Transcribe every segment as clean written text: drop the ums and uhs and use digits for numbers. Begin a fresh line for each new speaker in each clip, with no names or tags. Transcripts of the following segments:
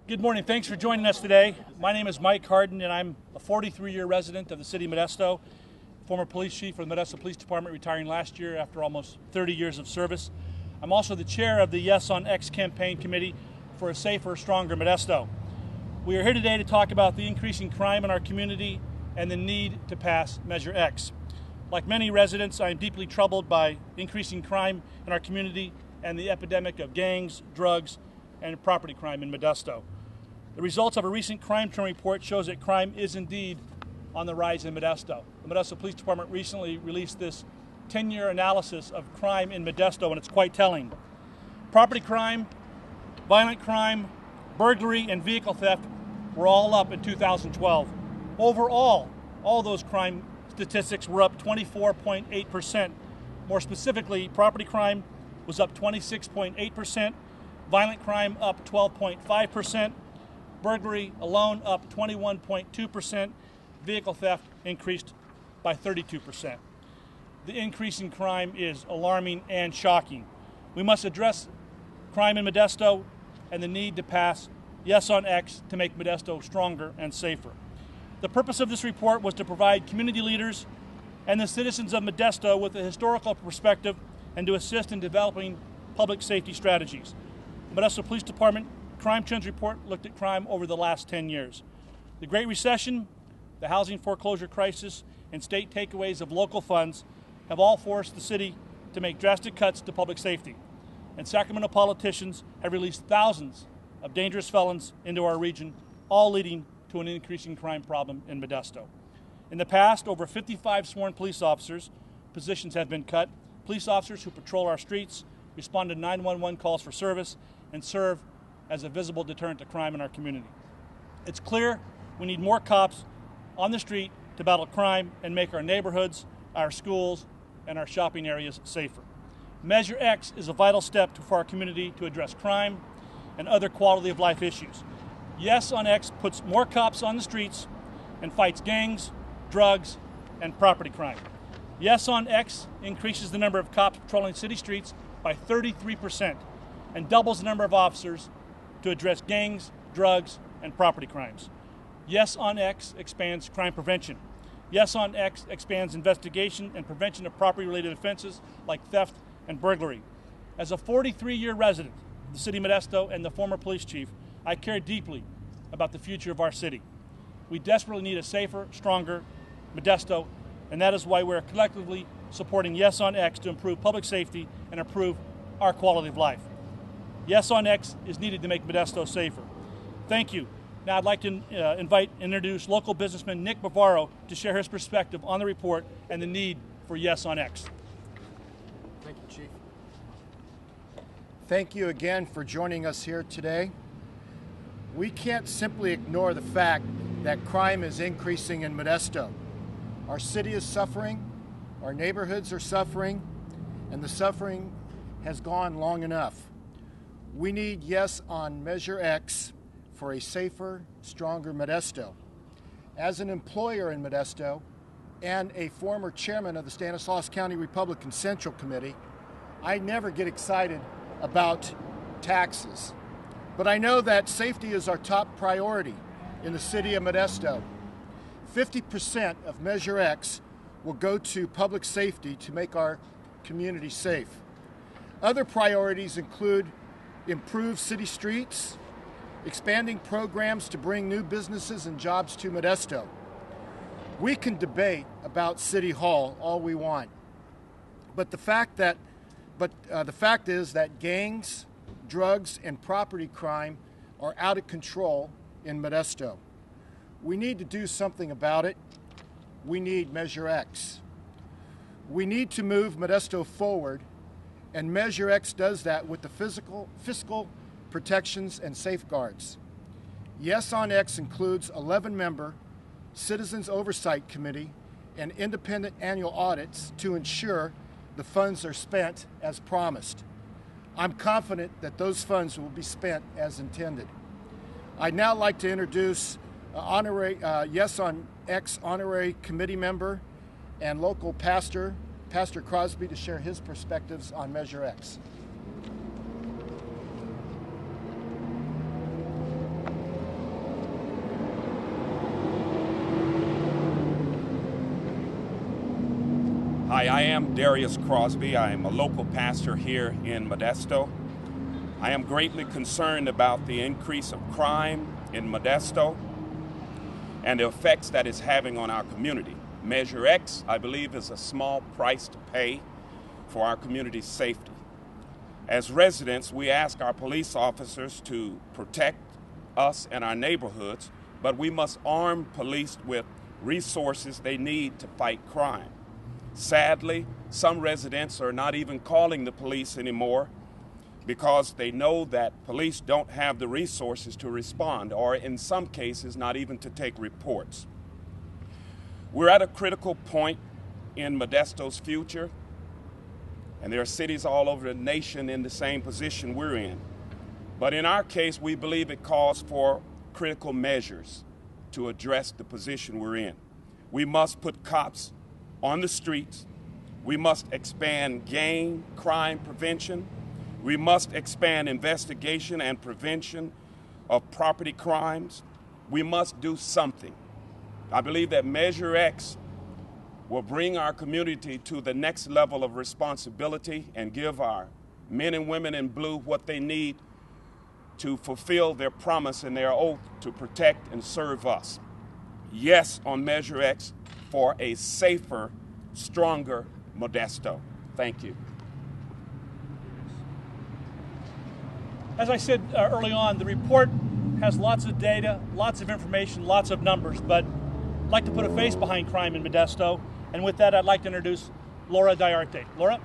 Good morning. Thanks for joining us today. My name is Mike Harden, and I'm a 43-year resident of the city of Modesto, former police chief for the Modesto Police Department, retiring last year after almost 30 years of service. I'm also the chair of the Yes on X campaign committee for a Safer Stronger Modesto. We are here today to talk about the increasing crime in our community and the need to pass Measure X. Like many residents, I am deeply troubled by increasing crime in our community and the epidemic of gangs, drugs, and property crime in Modesto. The results of a recent crime trend report shows that crime is indeed on the rise in Modesto. The Modesto Police Department recently released this 10-year analysis of crime in Modesto, and it's quite telling. Property crime, violent crime, burglary, and vehicle theft were all up in 2012. Overall, all those crime statistics were up 24.8%. More specifically, property crime was up 26.8%, violent crime up 12.5%, burglary alone up 21.2%, vehicle theft increased by 32%. The increase in crime is alarming and shocking. We must address crime in Modesto and the need to pass Yes on X to make Modesto stronger and safer. The purpose of this report was to provide community leaders and the citizens of Modesto with a historical perspective and to assist in developing public safety strategies. The Modesto Police Department Crime Trends Report looked at crime over the last 10 years. The Great Recession, the housing foreclosure crisis, and state takeaways of local funds have all forced the city to make drastic cuts to public safety. And Sacramento politicians have released thousands of dangerous felons into our region, all leading to an increasing crime problem in Modesto. In the past, over 55 sworn police officers' positions have been cut. Police officers who patrol our streets, respond to 911 calls for service, and serve as a visible deterrent to crime in our community. It's clear we need more cops on the street to battle crime and make our neighborhoods, our schools, and our shopping areas safer. Measure X is a vital step for our community to address crime and other quality of life issues. Yes on X puts more cops on the streets and fights gangs, drugs, and property crime. Yes on X increases the number of cops patrolling city streets by 33% and doubles the number of officers to address gangs, drugs, and property crimes. Yes on X expands crime prevention. Yes on X expands investigation and prevention of property-related offenses like theft and burglary. As a 43-year resident of the city of Modesto and the former police chief, I care deeply about the future of our city. We desperately need a safer, stronger Modesto, and that is why we're collectively supporting Yes on X to improve public safety and improve our quality of life. Yes on X is needed to make Modesto safer. Thank you. Now I'd like to invite and introduce local businessman Nick Bavaro to share his perspective on the report and the need for Yes on X.
Thank you, Chief. Thank you again for joining us here today. We can't simply ignore the fact that crime is increasing in Modesto. Our city is suffering, our neighborhoods are suffering, and the suffering has gone long enough. We need Yes on Measure X for a safer, stronger Modesto. As an employer in Modesto and a former chairman of the Stanislaus County Republican Central Committee, I never get excited about taxes. But I know that safety is our top priority in the city of Modesto. 50% of Measure X will go to public safety to make our community safe. Other priorities include improved city streets, expanding programs to bring new businesses and jobs to Modesto. We can debate about City Hall all we want, but the fact is that gangs, drugs, and property crime are out of control in Modesto. We need to do something about it. We need Measure X. We need to move Modesto forward, and Measure X does that with the fiscal protections and safeguards. Yes on X includes 11-member Citizens Oversight Committee and independent annual audits to ensure the funds are spent as promised. I'm confident that those funds will be spent as intended. I'd now like to introduce Yes on X honorary committee member and local pastor, Pastor Crosby, to share his perspectives on Measure X.
Hi, I am Darius Crosby. I am a local pastor here in Modesto. I am greatly concerned about the increase of crime in Modesto and the effects that it's having on our community. Measure X, I believe, is a small price to pay for our community's safety. As residents, we ask our police officers to protect us and our neighborhoods, but we must arm police with resources they need to fight crime. Sadly, some residents are not even calling the police anymore because they know that police don't have the resources to respond, or in some cases, not even to take reports. We're at a critical point in Modesto's future, and there are cities all over the nation in the same position we're in. But in our case, we believe it calls for critical measures to address the position we're in. We must put cops on the streets. We must expand gang crime prevention. We must expand investigation and prevention of property crimes. We must do something. I believe that Measure X will bring our community to the next level of responsibility and give our men and women in blue what they need to fulfill their promise and their oath to protect and serve us. Yes on Measure X for a safer, stronger Modesto. Thank you.
As I said early on, the report has lots of data, lots of information, lots of numbers, but I'd like to put a face behind crime in Modesto. And with that, I'd like to introduce Laura Diarte. Laura?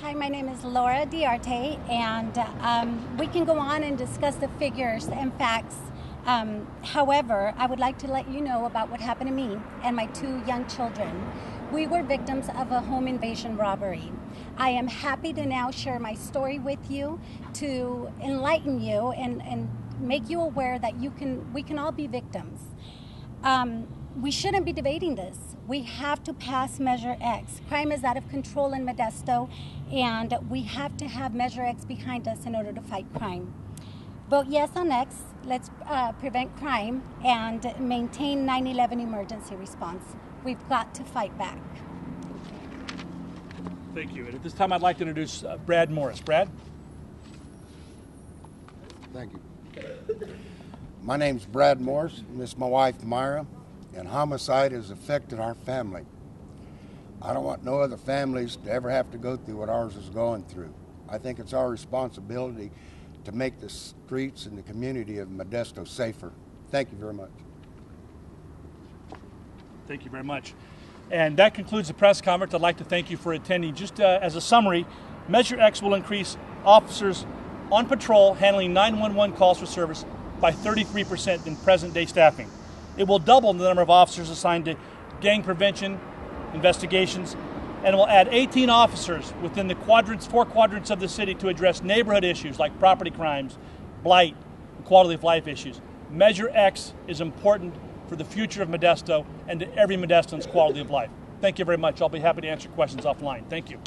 Hi, my name is Laura Diarte, and we can go on and discuss the figures and facts. However, I would like to let you know about what happened to me and my 2 young children. We were victims of a home invasion robbery. I am happy to now share my story with you to enlighten you and make you aware that we can all be victims. We shouldn't be debating this. We have to pass Measure X. Crime is out of control in Modesto, and we have to have Measure X behind us in order to fight crime. Vote yes on X. Let's prevent crime and maintain 9/11 emergency response. We've got to fight back.
Thank you. And at this time, I'd like to introduce Brad Morris. Brad?
Thank you. My name's Brad Morris, and this is my wife, Myra, and homicide has affected our family. I don't want no other families to ever have to go through what ours is going through. I think it's our responsibility to make the streets and the community of Modesto safer. Thank you very much.
Thank you very much. And that concludes the press conference. I'd like to thank you for attending. Just as a summary, Measure X will increase officers on patrol handling 911 calls for service by 33% in present-day staffing. It will double the number of officers assigned to gang prevention investigations, and will add 18 officers within the 4 quadrants of the city to address neighborhood issues like property crimes, blight, and quality of life issues. Measure X is important for the future of Modesto and to every Modestan's quality of life. Thank you very much. I'll be happy to answer questions offline. Thank you.